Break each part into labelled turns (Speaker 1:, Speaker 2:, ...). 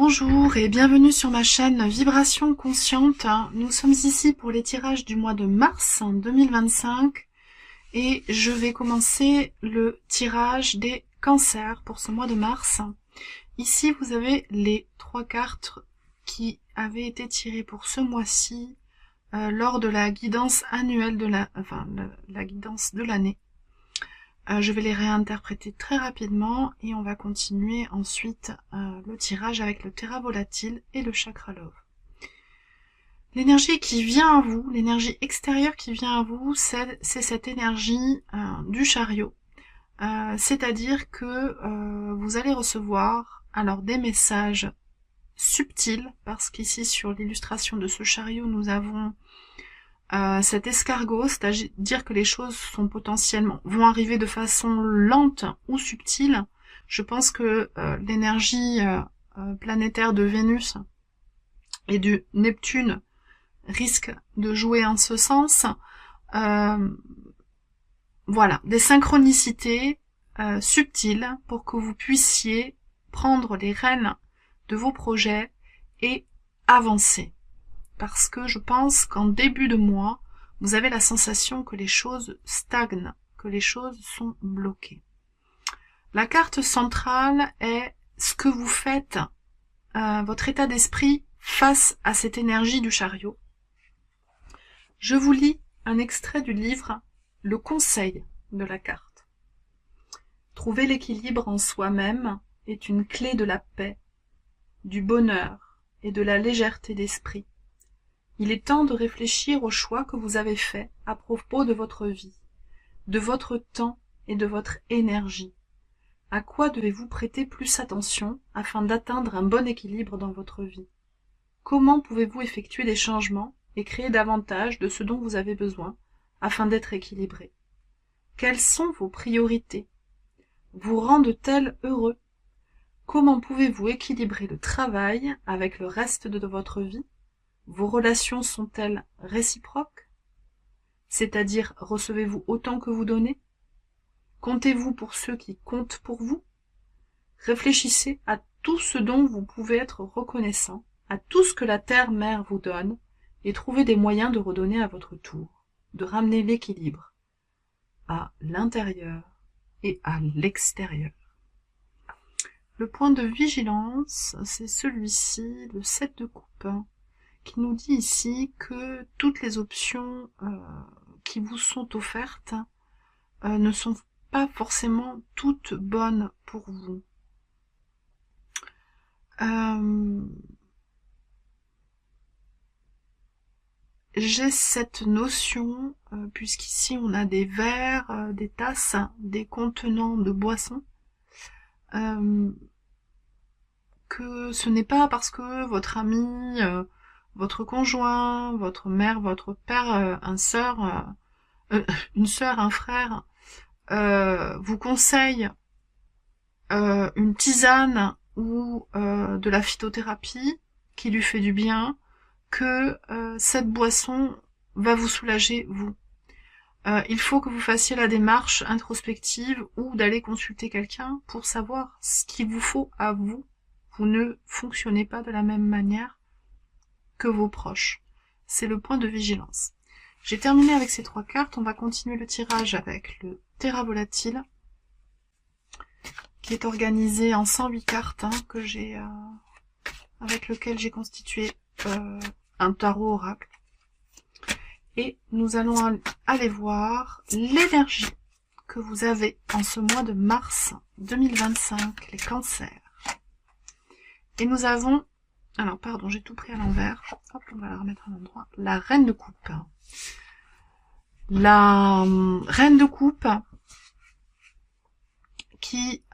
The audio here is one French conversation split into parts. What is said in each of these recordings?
Speaker 1: Bonjour et bienvenue sur ma chaîne Vibration Consciente. Nous sommes ici pour les tirages du mois de mars 2025 et je vais commencer le tirage des cancers pour ce mois de mars. Ici vous avez les 3 cartes qui avaient été tirées pour ce mois-ci lors de la guidance annuelle de la guidance de l'année. Je vais les réinterpréter très rapidement et on va continuer ensuite le tirage avec le Terra Volatile et le Chakra Love. L'énergie qui vient à vous, l'énergie extérieure qui vient à vous, c'est cette énergie du chariot. C'est-à-dire que vous allez recevoir alors des messages subtils, parce qu'ici sur l'illustration de ce chariot, nous avons cet escargot, c'est-à-dire que les choses vont arriver de façon lente ou subtile. Je pense que l'énergie planétaire de Vénus et de Neptune risque de jouer en ce sens. Voilà, des synchronicités subtiles pour que vous puissiez prendre les rênes de vos projets et avancer. Parce que je pense qu'en début de mois, vous avez la sensation que les choses stagnent, que les choses sont bloquées. La carte centrale est ce que vous faites, votre état d'esprit face à cette énergie du chariot. Je vous lis un extrait du livre « Le conseil de la carte ». Trouver l'équilibre en soi-même est une clé de la paix, du bonheur et de la légèreté d'esprit. Il est temps de réfléchir aux choix que vous avez faits à propos de votre vie, de votre temps et de votre énergie. À quoi devez-vous prêter plus attention afin d'atteindre un bon équilibre dans votre vie? Comment pouvez-vous effectuer des changements et créer davantage de ce dont vous avez besoin afin d'être équilibré? Quelles sont vos priorités? Vous rendent-elles heureux? Comment pouvez-vous équilibrer le travail avec le reste de votre vie? Vos relations sont-elles réciproques? C'est-à-dire, recevez-vous autant que vous donnez? Comptez-vous pour ceux qui comptent pour vous? Réfléchissez à tout ce dont vous pouvez être reconnaissant, à tout ce que la Terre-Mère vous donne, et trouvez des moyens de redonner à votre tour, de ramener l'équilibre à l'intérieur et à l'extérieur. Le point de vigilance, c'est celui-ci, le 7 de coupe, qui nous dit ici que toutes les options qui vous sont offertes ne sont pas forcément toutes bonnes pour vous. J'ai cette notion, puisqu'ici on a des verres, des tasses, des contenants de boissons, que ce n'est pas parce que votre ami, votre conjoint, votre mère, votre père, une sœur, un frère, vous conseille une tisane ou de la phytothérapie qui lui fait du bien, que cette boisson va vous soulager, vous. Il faut que vous fassiez la démarche introspective ou d'aller consulter quelqu'un pour savoir ce qu'il vous faut à vous. Vous ne fonctionnez pas de la même manière que vos proches. C'est le point de vigilance. J'ai terminé avec ces 3 cartes. On va continuer le tirage avec le Terra Volatile, qui est organisé en 108 cartes, que j'ai avec lequel j'ai constitué un tarot oracle. Et nous allons aller voir l'énergie que vous avez en ce mois de mars 2025, les cancers. Et nous avons, alors pardon, j'ai tout pris à l'envers, hop, on va la remettre à l'endroit, la reine de coupe. La reine de coupe qui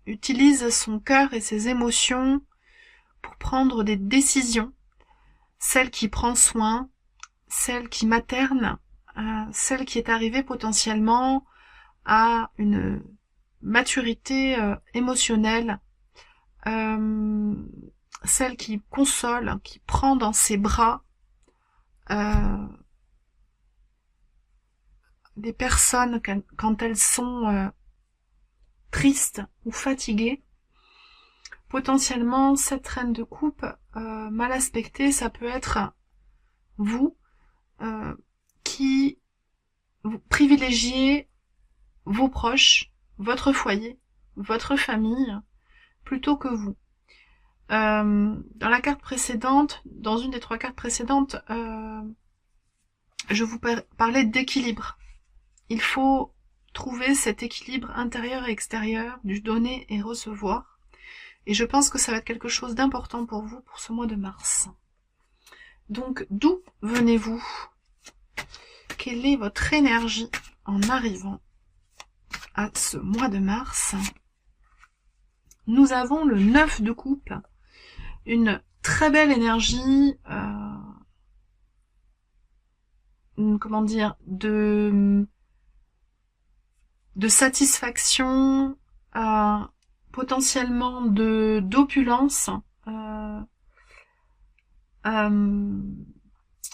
Speaker 1: utilise son cœur et ses émotions pour prendre des décisions, celle qui prend soin, celle qui materne, celle qui est arrivée potentiellement à une maturité émotionnelle, celle qui console, qui prend dans ses bras des personnes quand elles sont tristes ou fatiguées, potentiellement, cette reine de coupe mal aspectée, ça peut être vous qui vous privilégiez vos proches, votre foyer, votre famille, plutôt que vous. Dans la carte précédente, dans une des 3 cartes précédentes, je vous parlais d'équilibre. Il faut trouver cet équilibre intérieur et extérieur, du donner et recevoir. Et je pense que ça va être quelque chose d'important pour vous pour ce mois de mars. Donc, d'où venez-vous? Quelle est votre énergie en arrivant à ce mois de mars? Nous avons le 9 de coupe, une très belle énergie, comment dire, de satisfaction, potentiellement d'opulence,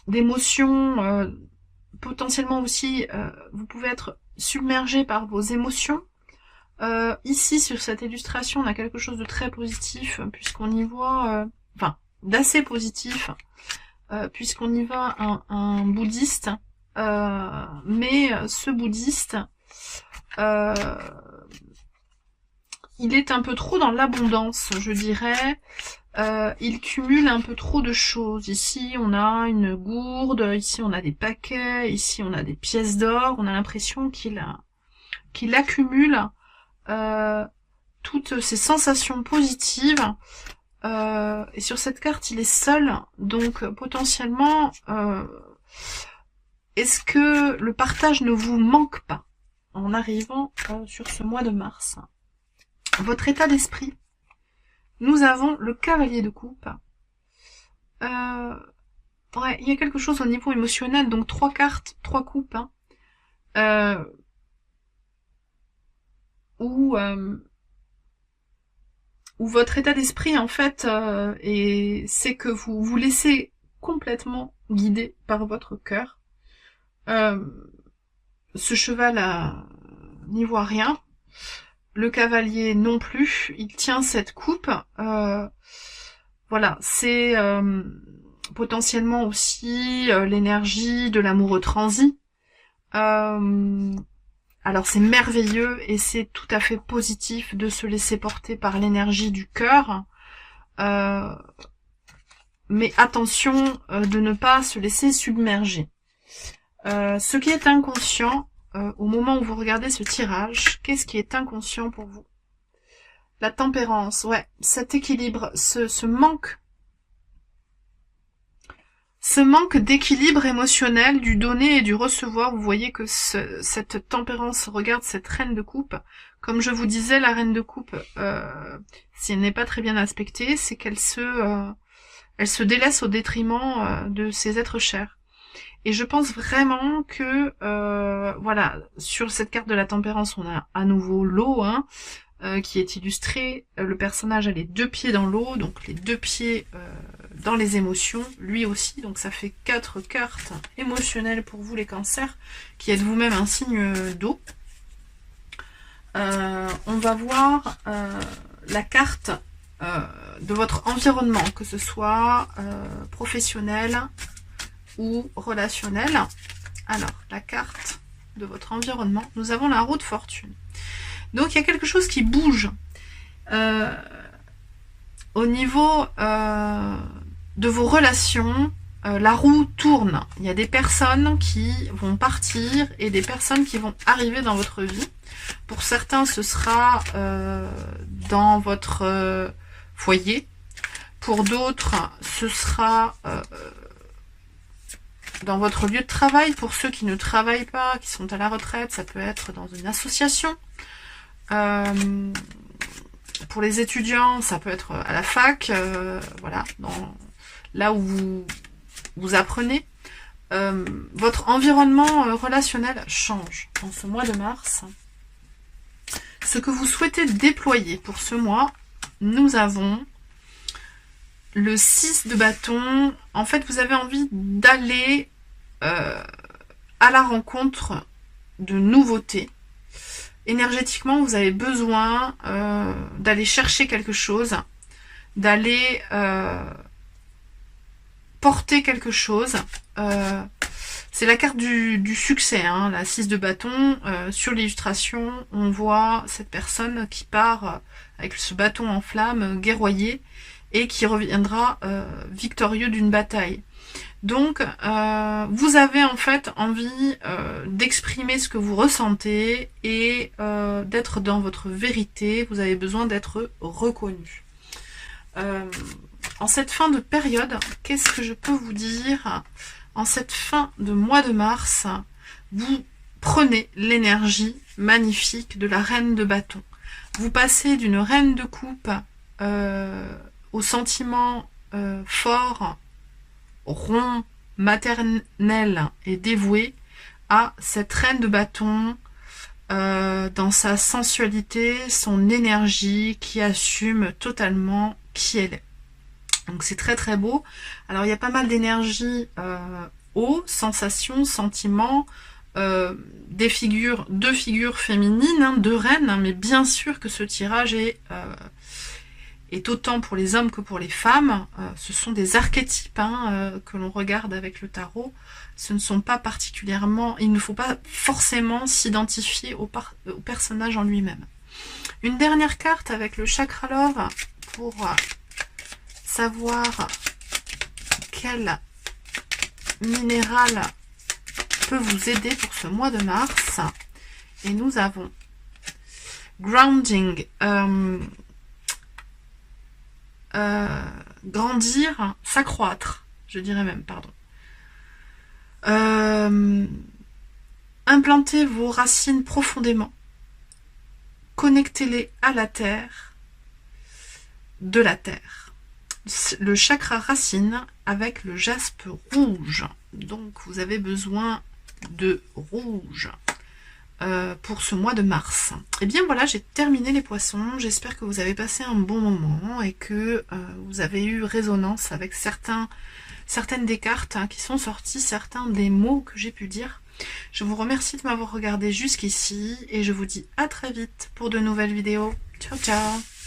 Speaker 1: d'émotions, potentiellement aussi, vous pouvez être submergé par vos émotions. Ici, sur cette illustration, on a quelque chose de très positif, puisqu'on y voit, enfin, d'assez positif, puisqu'on y voit un bouddhiste, mais ce bouddhiste, il est un peu trop dans l'abondance, je dirais. Il cumule un peu trop de choses. Ici, on a une gourde, ici, on a des paquets, ici, on a des pièces d'or. On a l'impression qu'il accumule toutes ces sensations positives. Et sur cette carte, il est seul. Donc, potentiellement, est-ce que le partage ne vous manque pas en arrivant sur ce mois de mars? Votre état d'esprit. Nous avons le cavalier de coupe. Ouais, il y a quelque chose au niveau émotionnel, donc 3 cartes, 3 coupes, hein, où votre état d'esprit, en fait, c'est que vous vous laissez complètement guider par votre cœur. Ce cheval n'y voit rien. Le cavalier non plus, il tient cette coupe. Voilà, c'est potentiellement aussi l'énergie de l'amoureux transi. Alors c'est merveilleux et c'est tout à fait positif de se laisser porter par l'énergie du cœur. Mais attention de ne pas se laisser submerger. Ce qui est inconscient, au moment où vous regardez ce tirage, qu'est-ce qui est inconscient pour vous? La tempérance, ouais, cet équilibre, ce manque d'équilibre émotionnel, du donner et du recevoir. Vous voyez que cette tempérance, regarde cette reine de coupe. Comme je vous disais, la reine de coupe, si elle n'est pas très bien aspectée, c'est qu'elle elle se délaisse au détriment de ses êtres chers. Et je pense vraiment que, voilà, sur cette carte de la tempérance, on a à nouveau l'eau, hein, qui est illustrée. Le personnage a les 2 pieds dans l'eau, donc les 2 pieds dans les émotions, lui aussi. Donc ça fait 4 cartes émotionnelles pour vous les cancers, qui êtes vous-même un signe d'eau. On va voir la carte de votre environnement, que ce soit professionnel ou relationnel. Alors, la carte de votre environnement, nous avons la roue de fortune. Donc, il y a quelque chose qui bouge au niveau de vos relations. La roue tourne. Il y a des personnes qui vont partir et des personnes qui vont arriver dans votre vie. Pour certains, ce sera dans votre foyer. Pour d'autres, ce sera dans votre lieu de travail. Pour ceux qui ne travaillent pas, qui sont à la retraite, ça peut être dans une association. Pour les étudiants, ça peut être à la fac, voilà, là où vous apprenez. Votre environnement relationnel change en ce mois de mars. Ce que vous souhaitez déployer pour ce mois, nous avons le 6 de bâton. En fait, vous avez envie d'aller à la rencontre de nouveautés. Énergétiquement, vous avez besoin d'aller chercher quelque chose. d'aller porter quelque chose. C'est la carte du succès, hein, la 6 de bâton. Sur l'illustration, on voit cette personne qui part avec ce bâton en flamme, guerroyer, et qui reviendra victorieux d'une bataille. Donc, vous avez en fait envie d'exprimer ce que vous ressentez et d'être dans votre vérité. Vous avez besoin d'être reconnu. En cette fin de période, qu'est-ce que je peux vous dire? En cette fin de mois de mars, vous prenez l'énergie magnifique de la reine de bâton. Vous passez d'une reine de coupe au sentiment fort, rond, maternel et dévoué, à cette reine de bâton dans sa sensualité, son énergie, qui assume totalement qui elle est. Donc c'est très très beau. Alors il y a pas mal d'énergie eau, sensations, sentiments, deux figures féminines, hein, deux reines, hein, mais bien sûr que ce tirage est autant pour les hommes que pour les femmes. Ce sont des archétypes hein, que l'on regarde avec le tarot. Ce ne sont pas particulièrement, il ne faut pas forcément s'identifier au personnage en lui-même. Une dernière carte avec le chakra love pour savoir quel minéral peut vous aider pour ce mois de mars. Et nous avons grounding, grandir, s'accroître, je dirais même, pardon. Implantez vos racines profondément, connectez-les à la terre, de la terre. Le chakra racine avec le jaspe rouge. Donc vous avez besoin de rouge pour ce mois de mars. Et bien voilà, j'ai terminé les poissons. J'espère que vous avez passé un bon moment et que vous avez eu résonance avec certaines des cartes hein, qui sont sorties, certains des mots que j'ai pu dire. Je vous remercie de m'avoir regardé jusqu'ici et je vous dis à très vite pour de nouvelles vidéos. Ciao ciao.